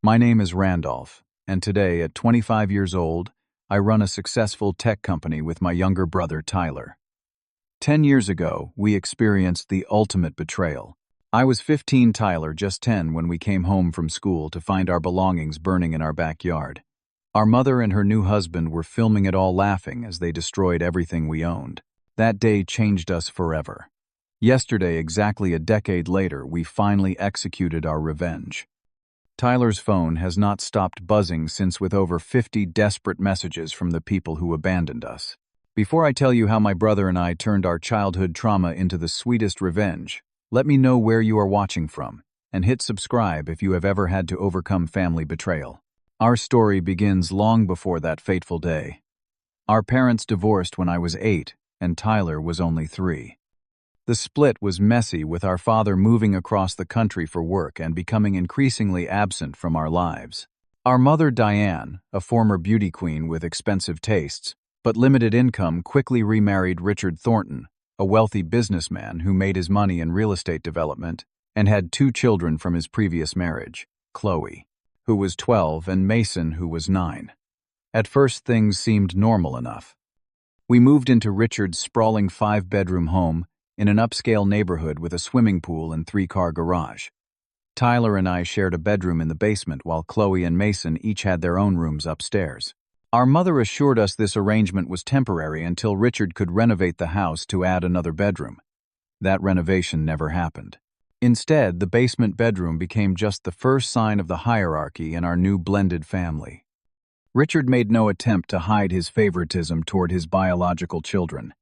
My name is Randolph, and today, at 25 years old, I run a successful tech company with my younger brother, Tyler. 10 years ago, we experienced the ultimate betrayal. I was 15, Tyler just 10 when we came home from school to find our belongings burning in our backyard. Our mother and her new husband were filming it all, laughing as they destroyed everything we owned. That day changed us forever. Yesterday, exactly a decade later, we finally executed our revenge. Tyler's phone has not stopped buzzing since, with over 50 desperate messages from the people who abandoned us. Before I tell you how my brother and I turned our childhood trauma into the sweetest revenge, let me know where you are watching from, and hit subscribe if you have ever had to overcome family betrayal. Our story begins long before that fateful day. Our parents divorced when I was 8, and Tyler was only 3. The split was messy, with our father moving across the country for work and becoming increasingly absent from our lives. Our mother, Diane, a former beauty queen with expensive tastes but limited income, quickly remarried Richard Thornton, a wealthy businessman who made his money in real estate development and had 2 children from his previous marriage, Chloe, who was 12, and Mason, who was 9. At first, things seemed normal enough. We moved into Richard's sprawling 5-bedroom home in an upscale neighborhood with a swimming pool and 3-car garage. Tyler and I shared a bedroom in the basement, while Chloe and Mason each had their own rooms upstairs. Our mother assured us this arrangement was temporary until Richard could renovate the house to add another bedroom. That renovation never happened. Instead, the basement bedroom became just the first sign of the hierarchy in our new blended family. Richard made no attempt to hide his favoritism toward his biological children.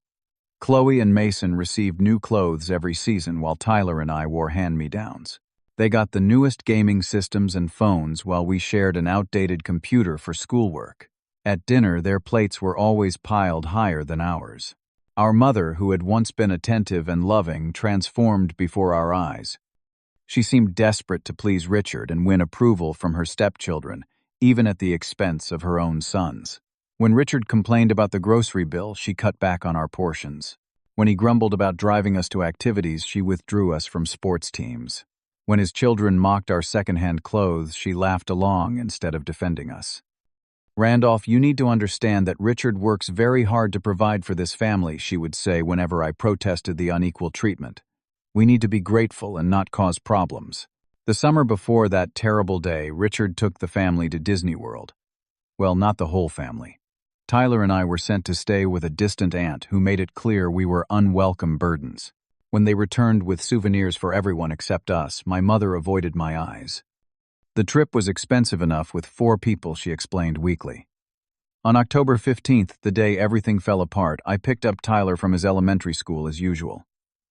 Chloe and Mason received new clothes every season, while Tyler and I wore hand-me-downs. They got the newest gaming systems and phones, while we shared an outdated computer for schoolwork. At dinner, their plates were always piled higher than ours. Our mother, who had once been attentive and loving, transformed before our eyes. She seemed desperate to please Richard and win approval from her stepchildren, even at the expense of her own sons. When Richard complained about the grocery bill, she cut back on our portions. When he grumbled about driving us to activities, she withdrew us from sports teams. When his children mocked our secondhand clothes, she laughed along instead of defending us. "Randolph, you need to understand that Richard works very hard to provide for this family," she would say whenever I protested the unequal treatment. "We need to be grateful and not cause problems." The summer before that terrible day, Richard took the family to Disney World. Well, not the whole family. Tyler and I were sent to stay with a distant aunt who made it clear we were unwelcome burdens. When they returned with souvenirs for everyone except us, my mother avoided my eyes. The trip was expensive enough with 4 people, she explained weakly. On October 15th, the day everything fell apart, I picked up Tyler from his elementary school as usual.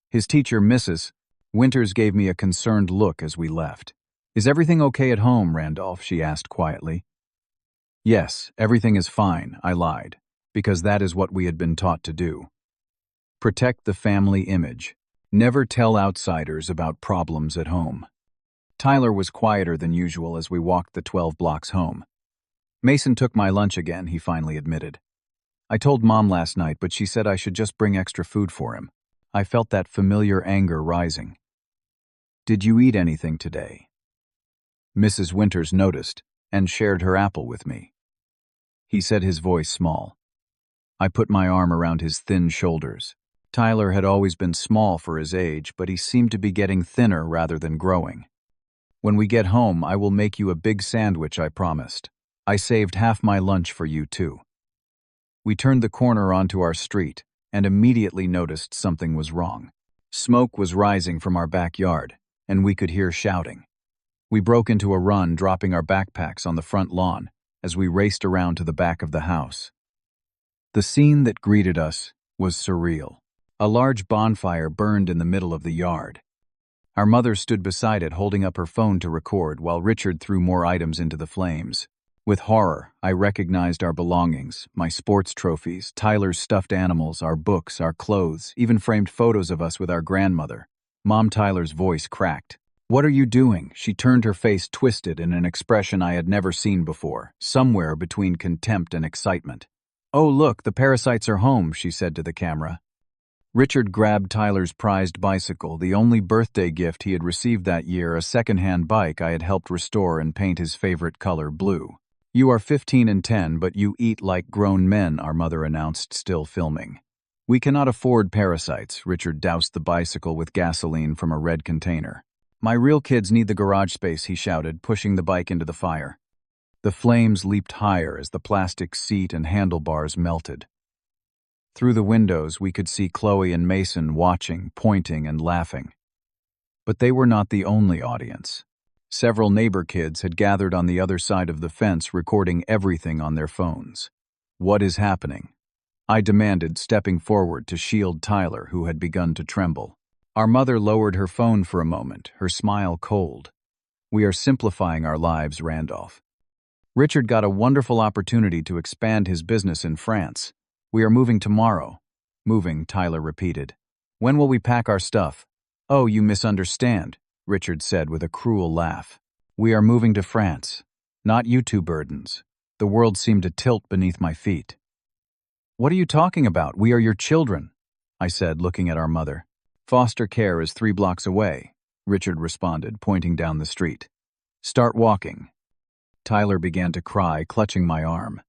His teacher, Mrs. Winters, gave me a concerned look as we left. "Is everything okay at home, Randolph?" she asked quietly. "Yes, everything is fine," I lied, because that is what we had been taught to do. Protect the family image. Never tell outsiders about problems at home. Tyler was quieter than usual as we walked the 12 blocks home. "Mason took my lunch again," he finally admitted. "I told Mom last night, but she said I should just bring extra food for him." I felt that familiar anger rising. "Did you eat anything today?" Mrs. Winters noticed and shared her apple with me. He said, his voice small. I put my arm around his thin shoulders. Tyler had always been small for his age, but he seemed to be getting thinner rather than growing. "When we get home, I will make you a big sandwich," I promised. "I saved half my lunch for you, too." We turned the corner onto our street and immediately noticed something was wrong. Smoke was rising from our backyard, and we could hear shouting. We broke into a run, dropping our backpacks on the front lawn as we raced around to the back of the house. The scene that greeted us was surreal. A large bonfire burned in the middle of the yard. Our mother stood beside it, holding up her phone to record, while Richard threw more items into the flames. With horror, I recognized our belongings, my sports trophies, Tyler's stuffed animals, our books, our clothes, even framed photos of us with our grandmother. Mom Tyler's voice cracked. "What are you doing?" She turned, her face twisted in an expression I had never seen before, somewhere between contempt and excitement. "Oh, look, the parasites are home," she said to the camera. Richard grabbed Tyler's prized bicycle, the only birthday gift he had received that year, a second-hand bike I had helped restore and paint his favorite color blue. "You are 15 and 10, but you eat like grown men," our mother announced, still filming. "We cannot afford parasites." Richard doused the bicycle with gasoline from a red container. "My real kids need the garage space," he shouted, pushing the bike into the fire. The flames leaped higher as the plastic seat and handlebars melted. Through the windows, we could see Chloe and Mason watching, pointing, and laughing. But they were not the only audience. Several neighbor kids had gathered on the other side of the fence, recording everything on their phones. "What is happening?" I demanded, stepping forward to shield Tyler, who had begun to tremble. Our mother lowered her phone for a moment, her smile cold. "We are simplifying our lives, Randolph. Richard got a wonderful opportunity to expand his business in France. We are moving tomorrow." "Moving," Tyler repeated. "When will we pack our stuff?" "Oh, you misunderstand," Richard said with a cruel laugh. "We are moving to France. Not you two burdens." The world seemed to tilt beneath my feet. "What are you talking about? We are your children," I said, looking at our mother. "Foster care is 3 blocks away," Richard responded, pointing down the street. "Start walking." Tyler began to cry, clutching my arm.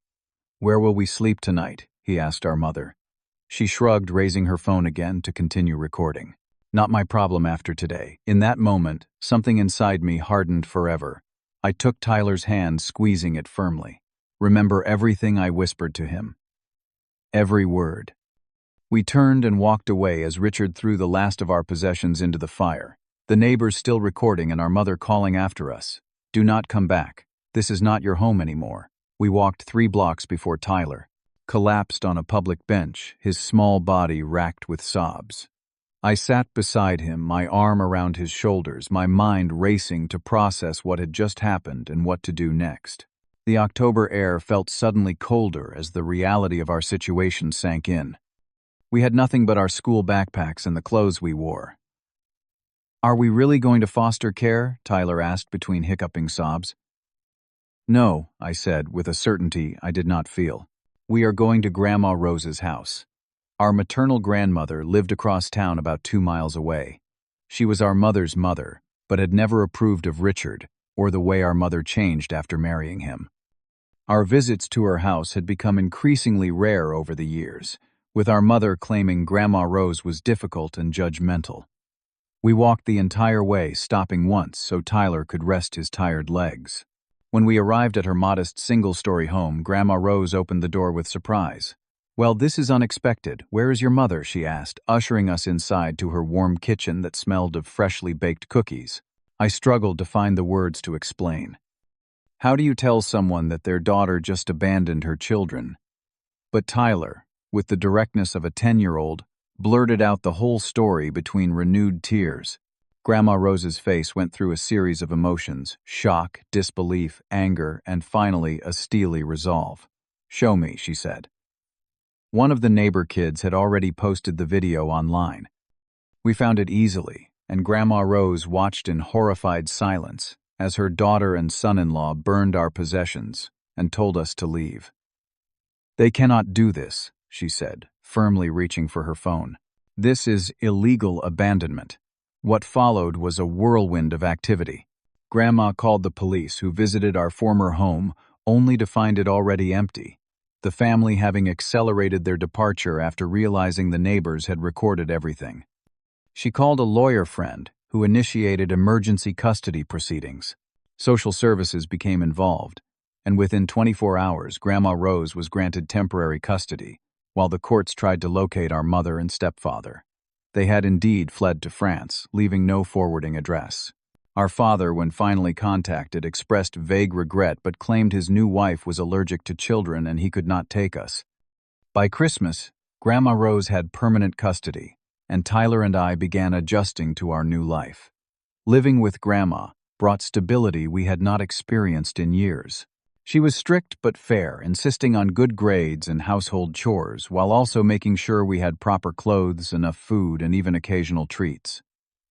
"Where will we sleep tonight?" he asked our mother. She shrugged, raising her phone again to continue recording. "Not my problem after today." In that moment, something inside me hardened forever. I took Tyler's hand, squeezing it firmly. "Remember everything I whispered to him." Every word. We turned and walked away as Richard threw the last of our possessions into the fire, the neighbors still recording and our mother calling after us. "Do not come back. This is not your home anymore." We walked 3 blocks before Tyler collapsed on a public bench, his small body racked with sobs. I sat beside him, my arm around his shoulders, my mind racing to process what had just happened and what to do next. The October air felt suddenly colder as the reality of our situation sank in. We had nothing but our school backpacks and the clothes we wore. "Are we really going to foster care?" Tyler asked between hiccuping sobs. "No," I said, with a certainty I did not feel. "We are going to Grandma Rose's house." Our maternal grandmother lived across town about 2 miles away. She was our mother's mother, but had never approved of Richard or the way our mother changed after marrying him. Our visits to her house had become increasingly rare over the years, with our mother claiming Grandma Rose was difficult and judgmental. We walked the entire way, stopping once so Tyler could rest his tired legs. When we arrived at her modest single-story home, Grandma Rose opened the door with surprise. "Well, this is unexpected. Where is your mother?" she asked, ushering us inside to her warm kitchen that smelled of freshly baked cookies. I struggled to find the words to explain. How do you tell someone that their daughter just abandoned her children? But Tyler, with the directness of a 10-year-old, blurted out the whole story between renewed tears. Grandma Rose's face went through a series of emotions: shock, disbelief, anger, and finally a steely resolve. "Show me," she said. One of the neighbor kids had already posted the video online. We found it easily, and Grandma Rose watched in horrified silence as her daughter and son-in-law burned our possessions and told us to leave. "They cannot do this," she said, firmly reaching for her phone. "This is illegal abandonment." What followed was a whirlwind of activity. Grandma called the police, who visited our former home, only to find it already empty, the family having accelerated their departure after realizing the neighbors had recorded everything. She called a lawyer friend, who initiated emergency custody proceedings. Social services became involved, and within 24 hours, Grandma Rose was granted temporary custody, while the courts tried to locate our mother and stepfather. They had indeed fled to France, leaving no forwarding address. Our father, when finally contacted, expressed vague regret but claimed his new wife was allergic to children and he could not take us. By Christmas, Grandma Rose had permanent custody, and Tyler and I began adjusting to our new life. Living with Grandma brought stability we had not experienced in years. She was strict but fair, insisting on good grades and household chores, while also making sure we had proper clothes, enough food, and even occasional treats.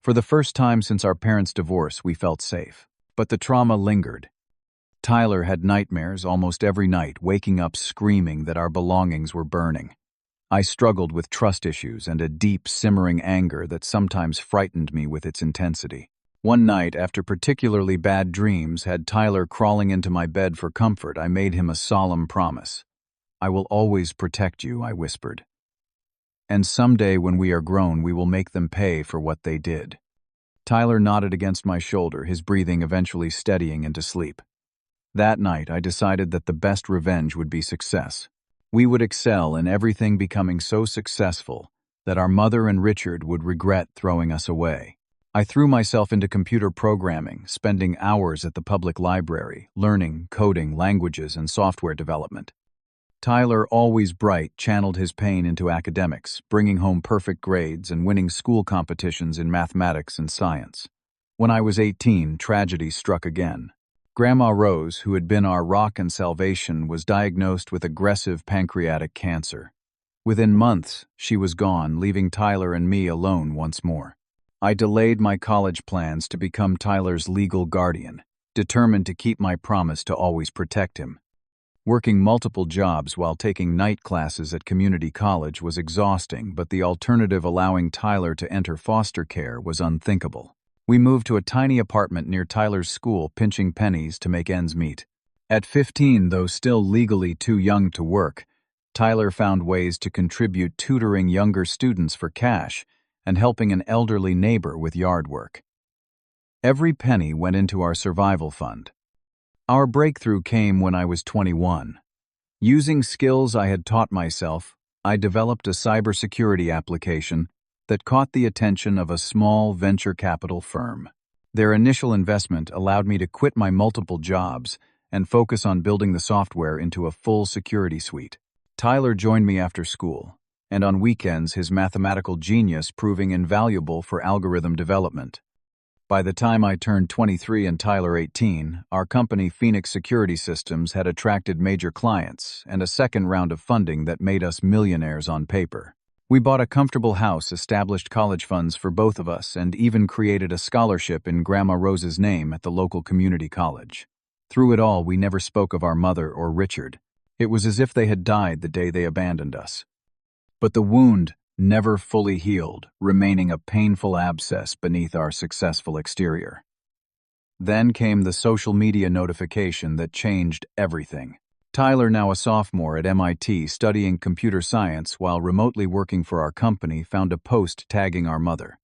For the first time since our parents' divorce, we felt safe. But the trauma lingered. Tyler had nightmares almost every night, waking up screaming that our belongings were burning. I struggled with trust issues and a deep, simmering anger that sometimes frightened me with its intensity. One night, after particularly bad dreams had Tyler crawling into my bed for comfort, I made him a solemn promise. "I will always protect you," I whispered. "And someday when we are grown, we will make them pay for what they did." Tyler nodded against my shoulder, his breathing eventually steadying into sleep. That night, I decided that the best revenge would be success. We would excel in everything, becoming so successful that our mother and Richard would regret throwing us away. I threw myself into computer programming, spending hours at the public library, learning coding, languages, and software development. Tyler, always bright, channeled his pain into academics, bringing home perfect grades and winning school competitions in mathematics and science. When I was 18, tragedy struck again. Grandma Rose, who had been our rock and salvation, was diagnosed with aggressive pancreatic cancer. Within months, she was gone, leaving Tyler and me alone once more. I delayed my college plans to become Tyler's legal guardian, determined to keep my promise to always protect him. Working multiple jobs while taking night classes at community college was exhausting, but the alternative, allowing Tyler to enter foster care, was unthinkable. We moved to a tiny apartment near Tyler's school, pinching pennies to make ends meet. At 15, though still legally too young to work, Tyler found ways to contribute, tutoring younger students for cash and helping an elderly neighbor with yard work. Every penny went into our survival fund. Our breakthrough came when I was 21. Using skills I had taught myself, I developed a cybersecurity application that caught the attention of a small venture capital firm. Their initial investment allowed me to quit my multiple jobs and focus on building the software into a full security suite. Tyler joined me after school, and on weekends his mathematical genius proving invaluable for algorithm development. By the time I turned 23 and Tyler 18, our company Phoenix Security Systems had attracted major clients and a second round of funding that made us millionaires on paper. We bought a comfortable house, established college funds for both of us, and even created a scholarship in Grandma Rose's name at the local community college. Through it all, we never spoke of our mother or Richard. It was as if they had died the day they abandoned us. But the wound never fully healed, remaining a painful abscess beneath our successful exterior. Then came the social media notification that changed everything. Tyler, now a sophomore at MIT studying computer science while remotely working for our company, found a post tagging our mother.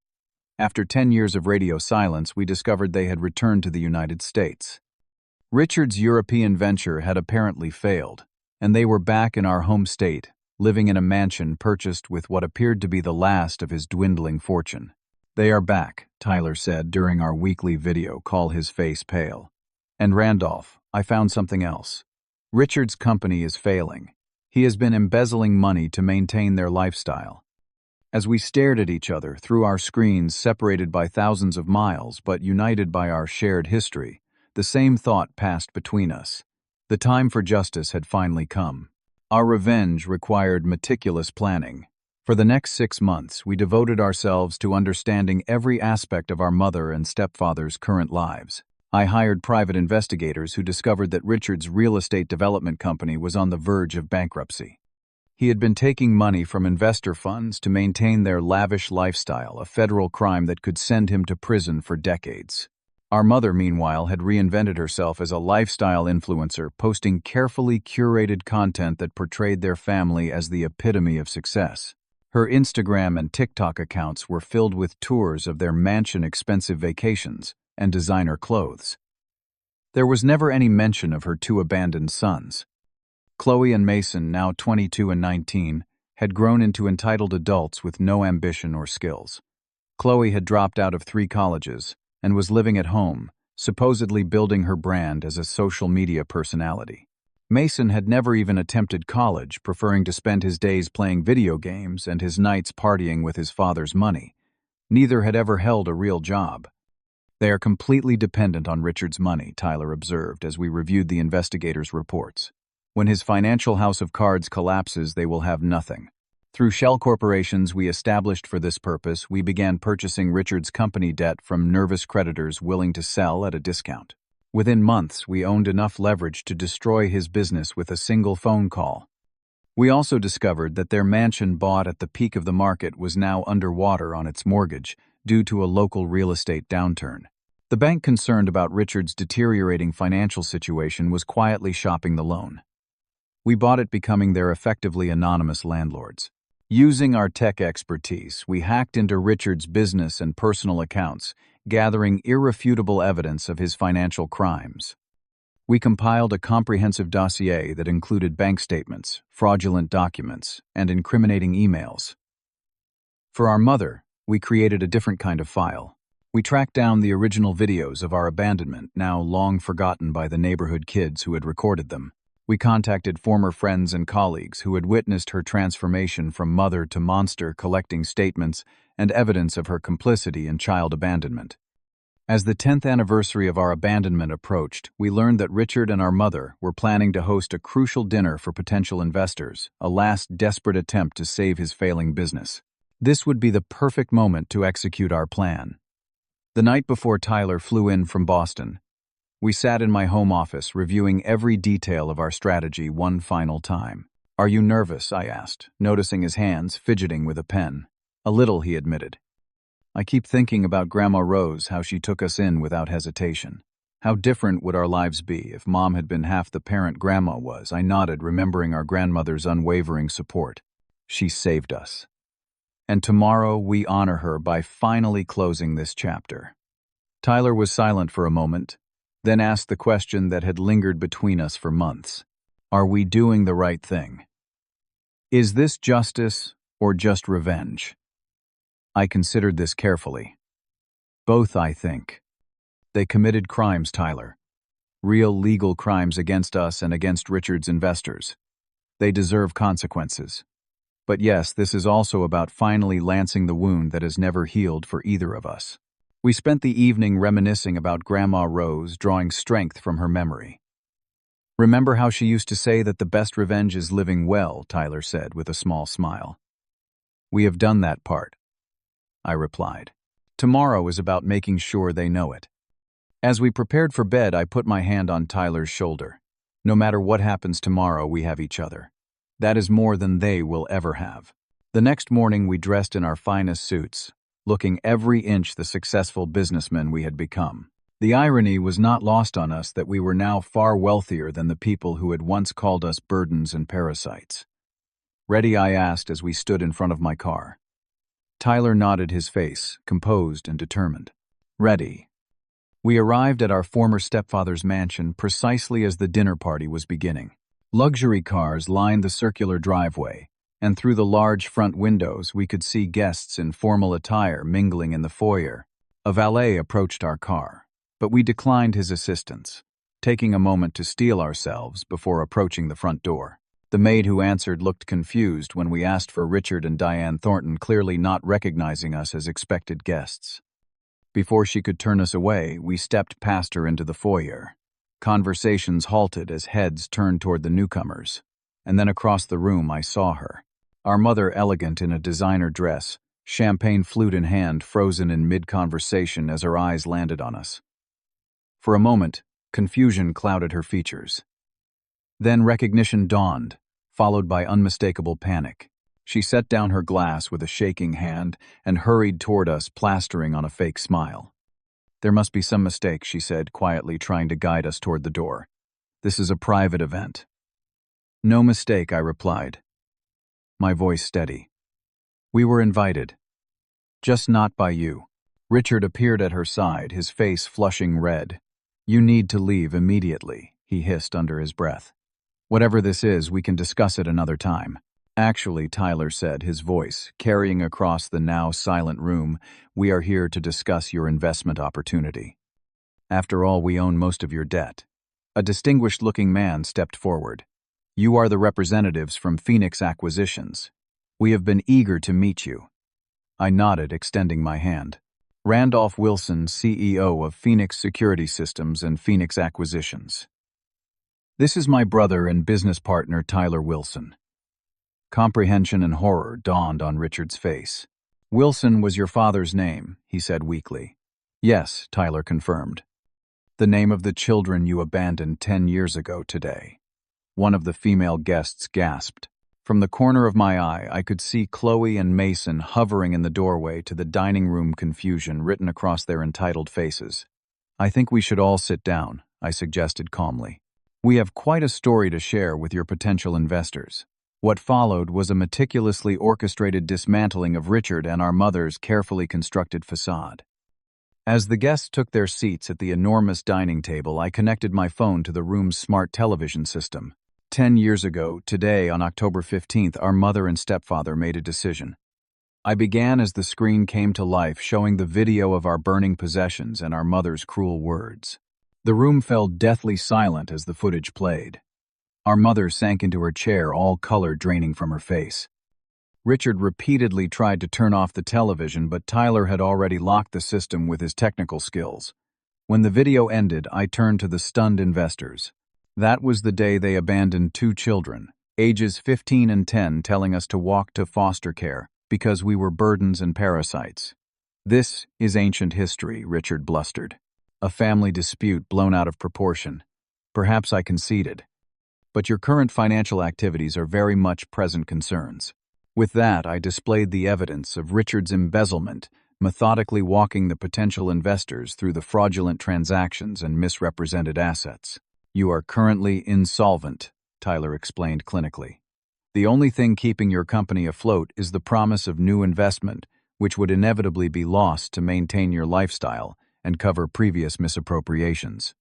After 10 years of radio silence, we discovered they had returned to the United States. Richard's European venture had apparently failed, and they were back in our home state, living in a mansion purchased with what appeared to be the last of his dwindling fortune. "They are back," Tyler said during our weekly video call, his face pale. "And Randolph, I found something else. Richard's company is failing. He has been embezzling money to maintain their lifestyle." As we stared at each other through our screens, separated by thousands of miles but united by our shared history, the same thought passed between us. The time for justice had finally come. Our revenge required meticulous planning. For the next 6 months, we devoted ourselves to understanding every aspect of our mother and stepfather's current lives. I hired private investigators who discovered that Richard's real estate development company was on the verge of bankruptcy. He had been taking money from investor funds to maintain their lavish lifestyle, a federal crime that could send him to prison for decades. Our mother, meanwhile, had reinvented herself as a lifestyle influencer, posting carefully curated content that portrayed their family as the epitome of success. Her Instagram and TikTok accounts were filled with tours of their mansion, expensive vacations, and designer clothes. There was never any mention of her 2 abandoned sons. Chloe and Mason, now 22 and 19, had grown into entitled adults with no ambition or skills. Chloe had dropped out of 3 colleges and was living at home, supposedly building her brand as a social media personality. Mason had never even attempted college, preferring to spend his days playing video games and his nights partying with his father's money. Neither had ever held a real job. "They are completely dependent on Richard's money," Tyler observed as we reviewed the investigators' reports. "When his financial house of cards collapses, they will have nothing." Through shell corporations we established for this purpose, we began purchasing Richard's company debt from nervous creditors willing to sell at a discount. Within months, we owned enough leverage to destroy his business with a single phone call. We also discovered that their mansion bought at the peak of the market was now underwater on its mortgage due to a local real estate downturn. The bank, concerned about Richard's deteriorating financial situation, was quietly shopping the loan. We bought it, becoming their effectively anonymous landlords. Using our tech expertise, we hacked into Richard's business and personal accounts, gathering irrefutable evidence of his financial crimes. We compiled a comprehensive dossier that included bank statements, fraudulent documents, and incriminating emails. For our mother, we created a different kind of file. We tracked down the original videos of our abandonment, now long forgotten by the neighborhood kids who had recorded them. We contacted former friends and colleagues who had witnessed her transformation from mother to monster, collecting statements and evidence of her complicity in child abandonment. As the 10th anniversary of our abandonment approached, we learned that Richard and our mother were planning to host a crucial dinner for potential investors, a last desperate attempt to save his failing business. This would be the perfect moment to execute our plan. The night before Tyler flew in from Boston, we sat in my home office reviewing every detail of our strategy one final time. "Are you nervous?" I asked, noticing his hands fidgeting with a pen. "A little," he admitted. "I keep thinking about Grandma Rose, how she took us in without hesitation. How different would our lives be if Mom had been half the parent Grandma was?" I nodded, remembering our grandmother's unwavering support. "She saved us. And tomorrow we honor her by finally closing this chapter." Tyler was silent for a moment, then asked the question that had lingered between us for months. "Are we doing the right thing? Is this justice or just revenge?" I considered this carefully. "Both, I think. They committed crimes, Tyler. Real legal crimes against us and against Richard's investors. They deserve consequences. But yes, this is also about finally lancing the wound that has never healed for either of us." We spent the evening reminiscing about Grandma Rose, drawing strength from her memory. "Remember how she used to say that the best revenge is living well," Tyler said with a small smile. "We have done that part," I replied. "Tomorrow is about making sure they know it." As we prepared for bed, I put my hand on Tyler's shoulder. "No matter what happens tomorrow, we have each other. That is more than they will ever have." The next morning, we dressed in our finest suits, looking every inch the successful businessmen we had become. The irony was not lost on us that we were now far wealthier than the people who had once called us burdens and parasites. "Ready?" I asked as we stood in front of my car. Tyler nodded, his face composed and determined. "Ready." We arrived at our former stepfather's mansion precisely as the dinner party was beginning. Luxury cars lined the circular driveway, and through the large front windows we could see guests in formal attire mingling in the foyer. A valet approached our car, but we declined his assistance, taking a moment to steel ourselves before approaching the front door. The maid who answered looked confused when we asked for Richard and Diane Thornton, clearly not recognizing us as expected guests. Before she could turn us away, we stepped past her into the foyer. Conversations halted as heads turned toward the newcomers, and then across the room I saw her. Our mother, elegant in a designer dress, champagne flute in hand, frozen in mid-conversation as her eyes landed on us. For a moment, confusion clouded her features. Then recognition dawned, followed by unmistakable panic. She set down her glass with a shaking hand and hurried toward us, plastering on a fake smile. "There must be some mistake," she said, quietly trying to guide us toward the door. "This is a private event." "No mistake," I replied, my voice steady. "We were invited. Just not by you." Richard appeared at her side, his face flushing red. "You need to leave immediately," he hissed under his breath. "Whatever this is, we can discuss it another time." "Actually," Tyler said, his voice carrying across the now silent room, "we are here to discuss your investment opportunity. After all, we own most of your debt." A distinguished-looking man stepped forward. "You are the representatives from Phoenix Acquisitions. We have been eager to meet you." I nodded, extending my hand. "Randolph Wilson, CEO of Phoenix Security Systems and Phoenix Acquisitions. This is my brother and business partner, Tyler Wilson." Comprehension and horror dawned on Richard's face. "Wilson was your father's name," he said weakly. "Yes," Tyler confirmed. "The name of the children you abandoned 10 years ago today." One of the female guests gasped. From the corner of my eye, I could see Chloe and Mason hovering in the doorway to the dining room, confusion written across their entitled faces. "I think we should all sit down," I suggested calmly. "We have quite a story to share with your potential investors." What followed was a meticulously orchestrated dismantling of Richard and our mother's carefully constructed facade. As the guests took their seats at the enormous dining table, I connected my phone to the room's smart television system. 10 years ago, today, on October 15th, our mother and stepfather made a decision. I began as the screen came to life, showing the video of our burning possessions and our mother's cruel words. The room fell deathly silent as the footage played. Our mother sank into her chair, all color draining from her face. Richard repeatedly tried to turn off the television, but Tyler had already locked the system with his technical skills. When the video ended, I turned to the stunned investors. That was the day they abandoned 2 children, ages 15 and 10, telling us to walk to foster care because we were burdens and parasites. "This is ancient history," Richard blustered. "A family dispute blown out of proportion. Perhaps I conceded. But your current financial activities are very much present concerns." With that, I displayed the evidence of Richard's embezzlement, methodically walking the potential investors through the fraudulent transactions and misrepresented assets. "You are currently insolvent," Tyler explained clinically. "The only thing keeping your company afloat is the promise of new investment, which would inevitably be lost to maintain your lifestyle and cover previous misappropriations."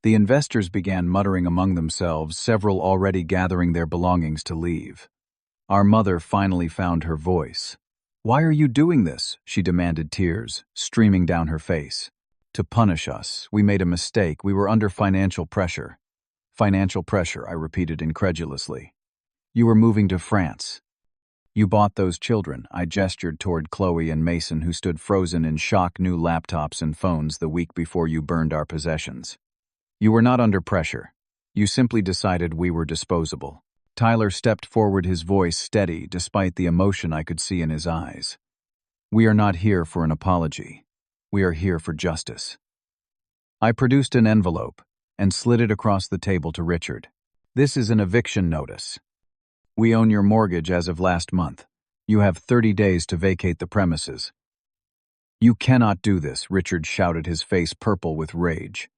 The investors began muttering among themselves, several already gathering their belongings to leave. Our mother finally found her voice. "Why are you doing this?" she demanded, tears streaming down her face. "To punish us. We made a mistake. We were under financial pressure." "Financial pressure," I repeated incredulously. "You were moving to France. You bought those children." I gestured toward Chloe and Mason, who stood frozen in shock, new laptops and phones the week before you burned our possessions. "You were not under pressure. You simply decided we were disposable." Tyler stepped forward, his voice steady despite the emotion I could see in his eyes. "We are not here for an apology. We are here for justice." I produced an envelope and slid it across the table to Richard. "This is an eviction notice. We own your mortgage as of last month. You have 30 days to vacate the premises." "You cannot do this," Richard shouted, his face purple with rage.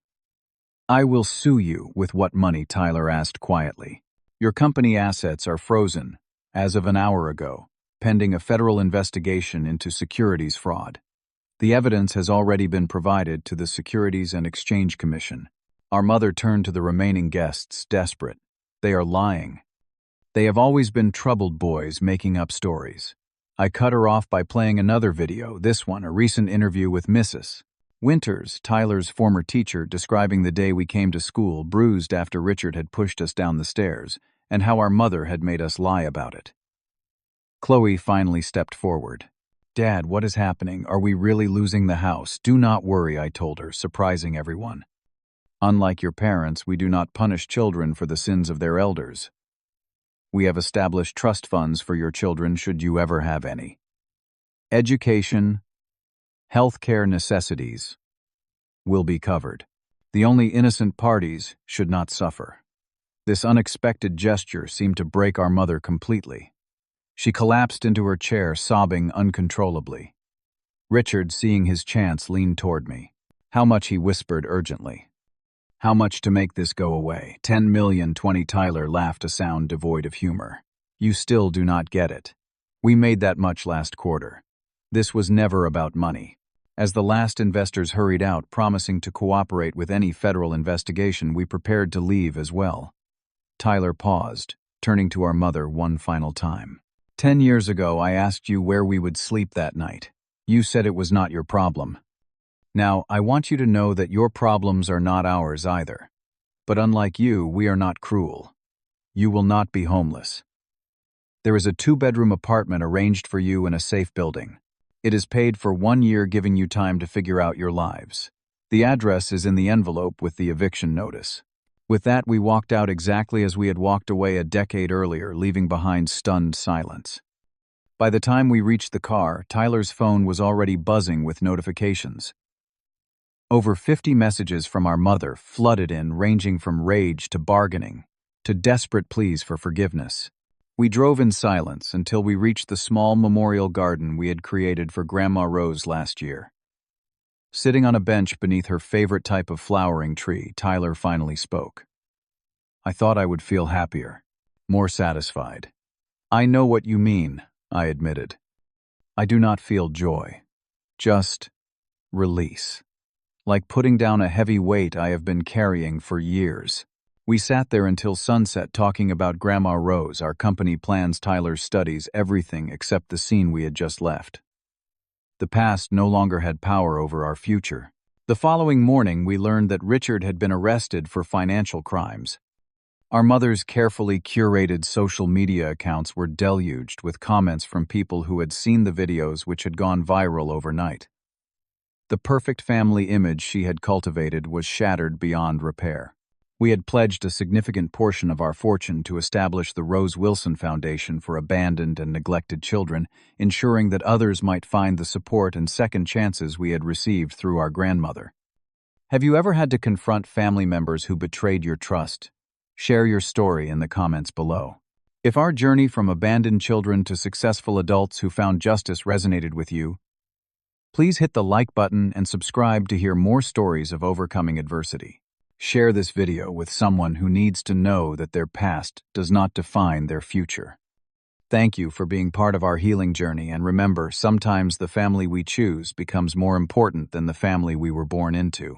"I will sue you." "With what money?" Tyler asked quietly. "Your company assets are frozen, as of an hour ago, pending a federal investigation into securities fraud. The evidence has already been provided to the Securities and Exchange Commission." Our mother turned to the remaining guests, desperate. "They are lying. They have always been troubled boys making up stories." I cut her off by playing another video, this one a recent interview with Mrs. Winters, Tyler's former teacher, describing the day we came to school, bruised after Richard had pushed us down the stairs, and how our mother had made us lie about it. Chloe finally stepped forward. "Dad, what is happening? Are we really losing the house?" "Do not worry," I told her, surprising everyone. "Unlike your parents, we do not punish children for the sins of their elders. We have established trust funds for your children should you ever have any. Education, healthcare necessities will be covered. The only innocent parties should not suffer." This unexpected gesture seemed to break our mother completely. She collapsed into her chair, sobbing uncontrollably. Richard, seeing his chance, leaned toward me. "How much?" he whispered urgently. "How much to make this go away?" 10 million, 20. Tyler laughed, a sound devoid of humor. "You still do not get it. We made that much last quarter. This was never about money." As the last investors hurried out, promising to cooperate with any federal investigation, we prepared to leave as well. Tyler paused, turning to our mother one final time. 10 years ago, I asked you where we would sleep that night. You said it was not your problem. Now, I want you to know that your problems are not ours either. But unlike you, we are not cruel. You will not be homeless. There is a 2-bedroom apartment arranged for you in a safe building. It is paid for 1 year, giving you time to figure out your lives. The address is in the envelope with the eviction notice. With that, we walked out exactly as we had walked away a decade earlier, leaving behind stunned silence. By the time we reached the car, Tyler's phone was already buzzing with notifications. Over 50 messages from our mother flooded in, ranging from rage to bargaining to desperate pleas for forgiveness. We drove in silence until we reached the small memorial garden we had created for Grandma Rose last year. Sitting on a bench beneath her favorite type of flowering tree, Tyler finally spoke. I thought I would feel happier, more satisfied. I know what you mean, I admitted. I do not feel joy. Just release. Like putting down a heavy weight I have been carrying for years. We sat there until sunset talking about Grandma Rose. Our company plans, Tyler studies everything except the scene we had just left. The past no longer had power over our future. The following morning, we learned that Richard had been arrested for financial crimes. Our mother's carefully curated social media accounts were deluged with comments from people who had seen the videos which had gone viral overnight. The perfect family image she had cultivated was shattered beyond repair. We had pledged a significant portion of our fortune to establish the Rose Wilson Foundation for abandoned and neglected children, ensuring that others might find the support and second chances we had received through our grandmother. Have you ever had to confront family members who betrayed your trust? Share your story in the comments below. If our journey from abandoned children to successful adults who found justice resonated with you, please hit the like button and subscribe to hear more stories of overcoming adversity. Share this video with someone who needs to know that their past does not define their future. Thank you for being part of our healing journey, and remember, sometimes the family we choose becomes more important than the family we were born into.